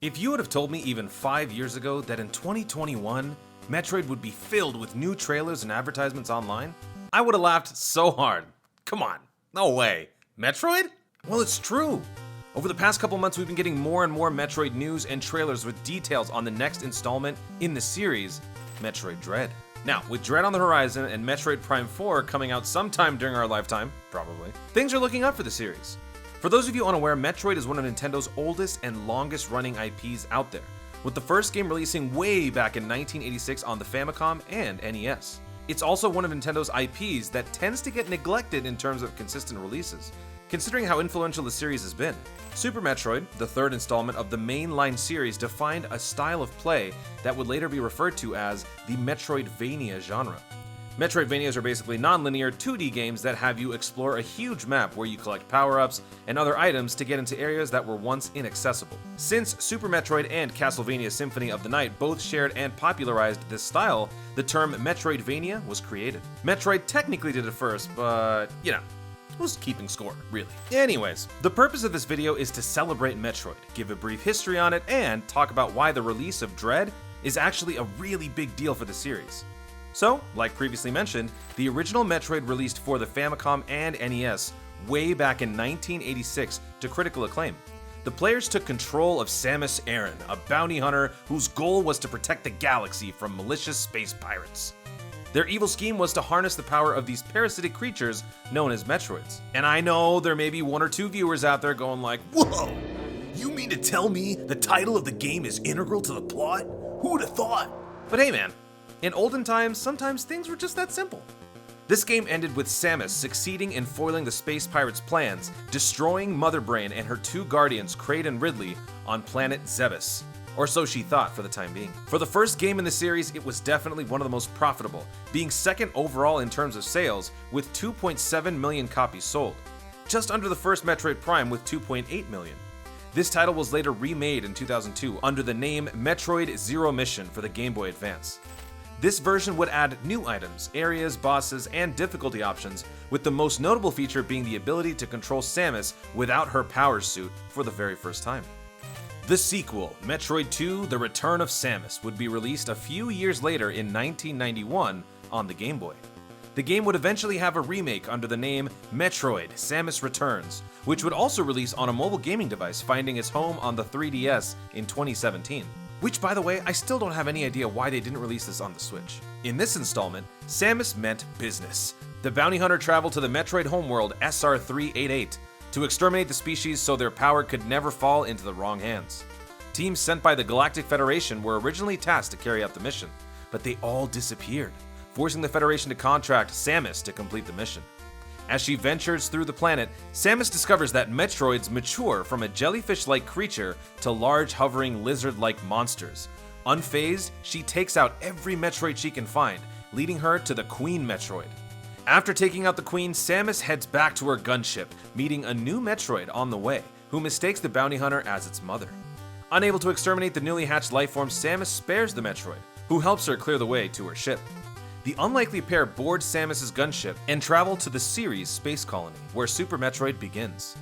If you would have told me even 5 years ago that in 2021, Metroid would be filled with new trailers and advertisements online, I would have laughed so hard. Come on, no way. Metroid? Well, it's true. Over the past couple months, we've been getting more and more Metroid news and trailers with details on the next installment in the series, Metroid Dread. Now, with Dread on the horizon and Metroid Prime 4 coming out sometime during our lifetime, probably, things are looking up for the series. For those of you unaware, Metroid is one of Nintendo's oldest and longest running IPs out there, with the first game releasing way back in 1986 on the Famicom and NES. It's also one of Nintendo's IPs that tends to get neglected in terms of consistent releases, considering how influential the series has been. Super Metroid, the third installment of the mainline series, defined a style of play that would later be referred to as the Metroidvania genre. Metroidvanias are basically non-linear 2D games that have you explore a huge map where you collect power-ups and other items to get into areas that were once inaccessible. Since Super Metroid and Castlevania Symphony of the Night both shared and popularized this style, the term Metroidvania was created. Metroid technically did it first, but, who's keeping score, really? Anyways, the purpose of this video is to celebrate Metroid, give a brief history on it, and talk about why the release of Dread is actually a really big deal for the series. So, like previously mentioned, the original Metroid released for the Famicom and NES way back in 1986 to critical acclaim. The players took control of Samus Aran, a bounty hunter whose goal was to protect the galaxy from malicious space pirates. Their evil scheme was to harness the power of these parasitic creatures known as Metroids. And I know there may be one or two viewers out there going like, "Whoa! You mean to tell me the title of the game is integral to the plot? Who would have thought?" But hey man, in olden times, sometimes things were just that simple. This game ended with Samus succeeding in foiling the space pirates' plans, destroying Mother Brain and her two guardians, Kraid and Ridley, on planet Zebes. Or so she thought for the time being. For the first game in the series, it was definitely one of the most profitable, being second overall in terms of sales with 2.7 million copies sold, just under the first Metroid Prime with 2.8 million. This title was later remade in 2002 under the name Metroid Zero Mission for the Game Boy Advance. This version would add new items, areas, bosses, and difficulty options, with the most notable feature being the ability to control Samus without her power suit for the very first time. The sequel, Metroid 2: The Return of Samus, would be released a few years later in 1991 on the Game Boy. The game would eventually have a remake under the name Metroid Samus Returns, which would also release on a mobile gaming device, finding its home on the 3DS in 2017. Which, by the way, I still don't have any idea why they didn't release this on the Switch. In this installment, Samus meant business. The bounty hunter traveled to the Metroid homeworld SR388 to exterminate the species so their power could never fall into the wrong hands. Teams sent by the Galactic Federation were originally tasked to carry out the mission, but they all disappeared, forcing the Federation to contract Samus to complete the mission. As she ventures through the planet, Samus discovers that Metroids mature from a jellyfish-like creature to large hovering lizard-like monsters. Unfazed, she takes out every Metroid she can find, leading her to the Queen Metroid. After taking out the Queen, Samus heads back to her gunship, meeting a new Metroid on the way, who mistakes the bounty hunter as its mother. Unable to exterminate the newly hatched lifeform, Samus spares the Metroid, who helps her clear the way to her ship. The unlikely pair board Samus's gunship and travel to the Ceres space colony, where Super Metroid begins.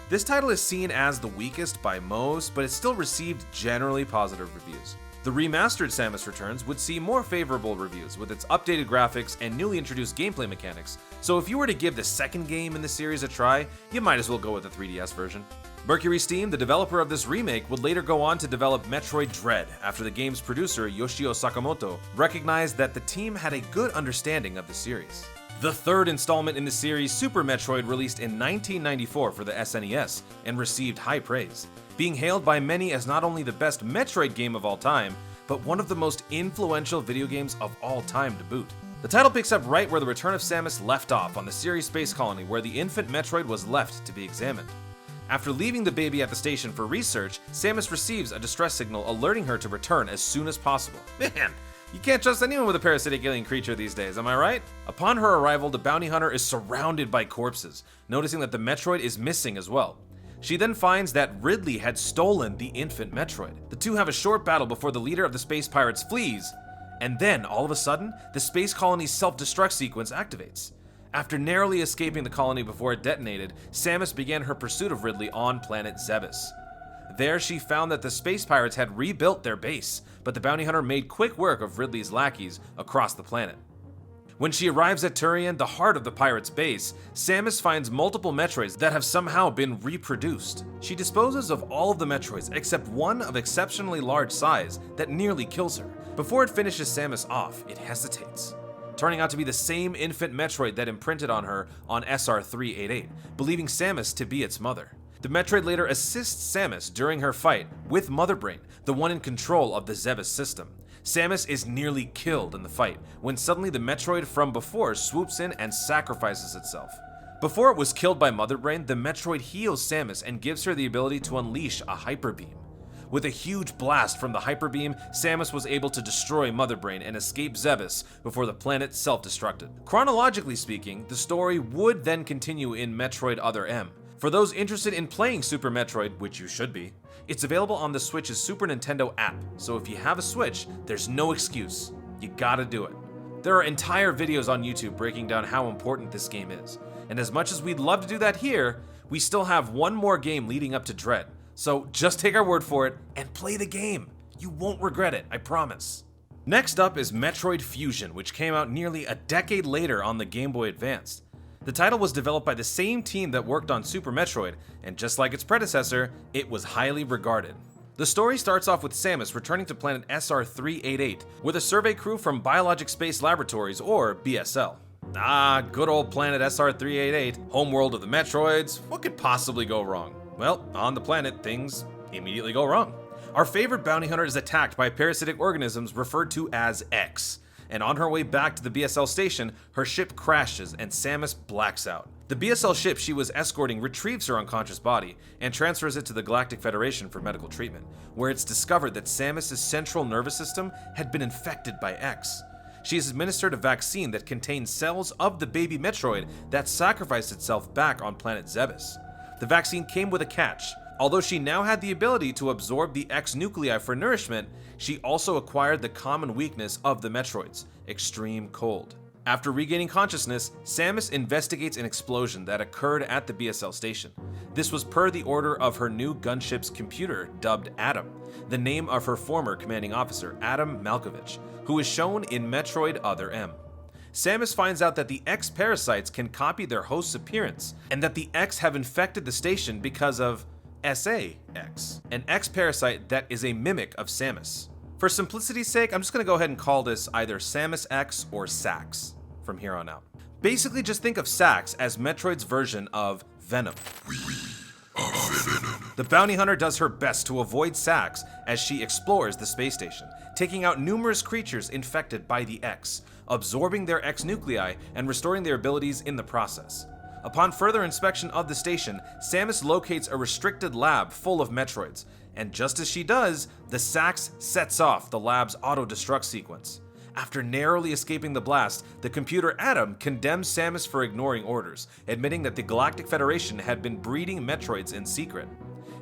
This title is seen as the weakest by most, but it still received generally positive reviews. The remastered Samus Returns would see more favorable reviews with its updated graphics and newly introduced gameplay mechanics, so if you were to give the second game in the series a try, you might as well go with the 3DS version. Mercury Steam, the developer of this remake, would later go on to develop Metroid Dread after the game's producer, Yoshio Sakamoto, recognized that the team had a good understanding of the series. The third installment in the series, Super Metroid, released in 1994 for the SNES and received high praise, being hailed by many as not only the best Metroid game of all time, but one of the most influential video games of all time to boot. The title picks up right where the Return of Samus left off on the Ceres space colony, where the infant Metroid was left to be examined. After leaving the baby at the station for research, Samus receives a distress signal alerting her to return as soon as possible. Man, you can't trust anyone with a parasitic alien creature these days, am I right? Upon her arrival, the bounty hunter is surrounded by corpses, noticing that the Metroid is missing as well. She then finds that Ridley had stolen the infant Metroid. The two have a short battle before the leader of the space pirates flees, and then, all of a sudden, the space colony's self-destruct sequence activates. After narrowly escaping the colony before it detonated, Samus began her pursuit of Ridley on planet Zebes. There she found that the space pirates had rebuilt their base, but the bounty hunter made quick work of Ridley's lackeys across the planet. When she arrives at Turian, the heart of the pirates' base, Samus finds multiple Metroids that have somehow been reproduced. She disposes of all of the Metroids except one of exceptionally large size that nearly kills her. Before it finishes Samus off, it hesitates, turning out to be the same infant Metroid that imprinted on her on SR388, believing Samus to be its mother. The Metroid later assists Samus during her fight with Mother Brain, the one in control of the Zebes system. Samus is nearly killed in the fight, when suddenly the Metroid from before swoops in and sacrifices itself. Before it was killed by Mother Brain, the Metroid heals Samus and gives her the ability to unleash a Hyper Beam. With a huge blast from the Hyper Beam, Samus was able to destroy Mother Brain and escape Zebes before the planet self-destructed. Chronologically speaking, the story would then continue in Metroid Other M. For those interested in playing Super Metroid, which you should be, it's available on the Switch's Super Nintendo app, so if you have a Switch, there's no excuse. You gotta do it. There are entire videos on YouTube breaking down how important this game is, and as much as we'd love to do that here, we still have one more game leading up to Dread, so just take our word for it and play the game. You won't regret it, I promise. Next up is Metroid Fusion, which came out nearly a decade later on the Game Boy Advance. The title was developed by the same team that worked on Super Metroid, and just like its predecessor, it was highly regarded. The story starts off with Samus returning to planet SR388 with a survey crew from Biologic Space Laboratories, or BSL. Good old planet SR388, homeworld of the Metroids. What could possibly go wrong? Well, on the planet, things immediately go wrong. Our favorite bounty hunter is attacked by parasitic organisms referred to as X, and on her way back to the BSL station, her ship crashes and Samus blacks out. The BSL ship she was escorting retrieves her unconscious body and transfers it to the Galactic Federation for medical treatment, where it's discovered that Samus' central nervous system had been infected by X. She is administered a vaccine that contains cells of the baby Metroid that sacrificed itself back on planet Zebes. The vaccine came with a catch. Although she now had the ability to absorb the X nuclei for nourishment, she also acquired the common weakness of the Metroids, extreme cold. After regaining consciousness, Samus investigates an explosion that occurred at the BSL station. This was per the order of her new gunship's computer, dubbed Adam, the name of her former commanding officer, Adam Malkovich, who is shown in Metroid Other M. Samus finds out that the X parasites can copy their host's appearance, and that the X have infected the station because of SA-X, an X parasite that is a mimic of Samus. For simplicity's sake, I'm just going to go ahead and call this either Samus X or Sax from here on out. Basically, just think of Sax as Metroid's version of Venom. We are Venom. The bounty hunter does her best to avoid Sax as she explores the space station, taking out numerous creatures infected by the X, absorbing their X nuclei and restoring their abilities in the process. Upon further inspection of the station, Samus locates a restricted lab full of Metroids, and just as she does, the Sax sets off the lab's auto-destruct sequence. After narrowly escaping the blast, the computer Adam condemns Samus for ignoring orders, admitting that the Galactic Federation had been breeding Metroids in secret.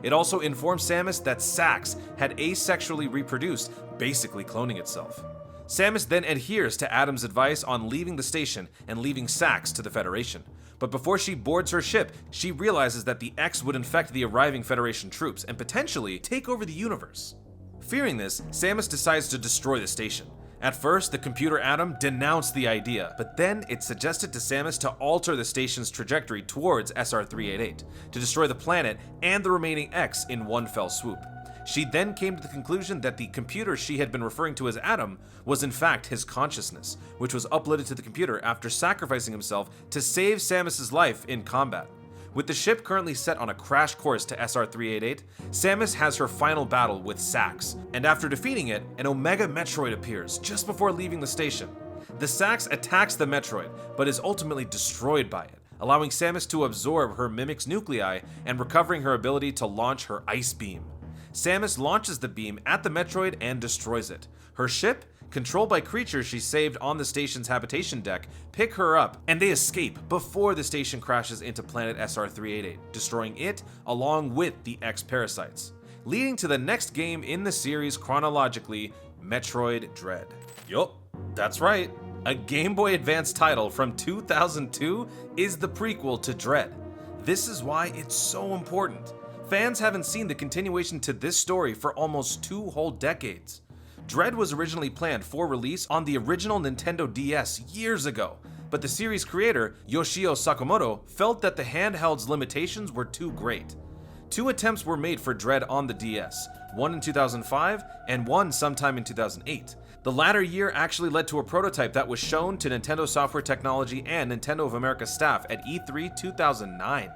It also informs Samus that Sax had asexually reproduced, basically cloning itself. Samus then adheres to Adam's advice on leaving the station and leaving Sax to the Federation. But before she boards her ship, she realizes that the X would infect the arriving Federation troops and potentially take over the universe. Fearing this, Samus decides to destroy the station. At first, the computer Adam denounced the idea, but then it suggested to Samus to alter the station's trajectory towards SR388, to destroy the planet and the remaining X in one fell swoop. She then came to the conclusion that the computer she had been referring to as Adam was in fact his consciousness, which was uploaded to the computer after sacrificing himself to save Samus's life in combat. With the ship currently set on a crash course to SR388, Samus has her final battle with Sax, and after defeating it, an Omega Metroid appears just before leaving the station. The Sax attacks the Metroid, but is ultimately destroyed by it, allowing Samus to absorb her mimic's nuclei and recovering her ability to launch her Ice Beam. Samus launches the beam at the Metroid and destroys it. Her ship, controlled by creatures she saved on the station's habitation deck, pick her up, and they escape before the station crashes into planet SR388, destroying it along with the X parasites, leading to the next game in the series chronologically, Metroid Dread. Yup, that's right. A Game Boy Advance title from 2002 is the prequel to Dread. This is why it's so important. Fans haven't seen the continuation to this story for almost 2 whole decades. Dread was originally planned for release on the original Nintendo DS years ago, but the series creator, Yoshio Sakamoto, felt that the handheld's limitations were too great. 2 attempts were made for Dread on the DS, one in 2005 and one sometime in 2008. The latter year actually led to a prototype that was shown to Nintendo Software Technology and Nintendo of America staff at E3 2009.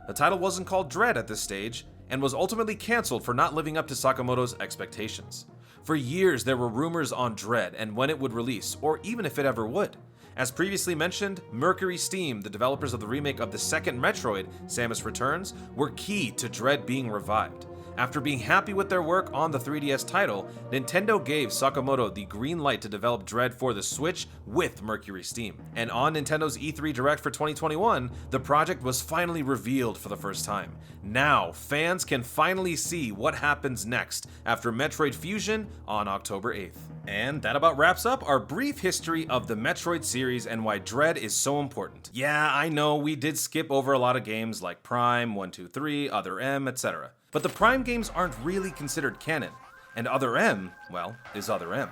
The title wasn't called Dread at this stage, and was ultimately cancelled for not living up to Sakamoto's expectations. For years there were rumors on Dread and when it would release, or even if it ever would. As previously mentioned, Mercury Steam, the developers of the remake of the second Metroid, Samus Returns, were key to Dread being revived. After being happy with their work on the 3DS title, Nintendo gave Sakamoto the green light to develop Dread for the Switch with Mercury Steam. And on Nintendo's E3 Direct for 2021, the project was finally revealed for the first time. Now, fans can finally see what happens next after Metroid Fusion on October 8th. And that about wraps up our brief history of the Metroid series and why Dread is so important. Yeah, I know we did skip over a lot of games like Prime, 1, 2, 3, Other M, etc. But the Prime games aren't really considered canon, and Other M, well, is Other M.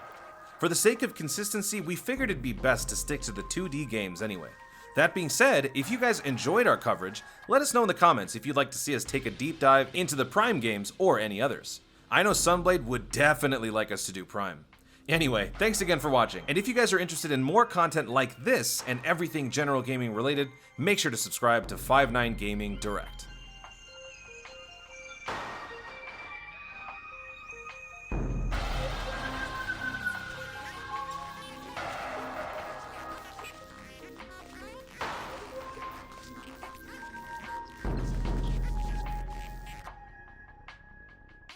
For the sake of consistency, we figured it'd be best to stick to the 2D games anyway. That being said, if you guys enjoyed our coverage, let us know in the comments if you'd like to see us take a deep dive into the Prime games or any others. I know Sunblade would definitely like us to do Prime. Anyway, thanks again for watching, and if you guys are interested in more content like this and everything general gaming related, make sure to subscribe to 59 Gaming Direct.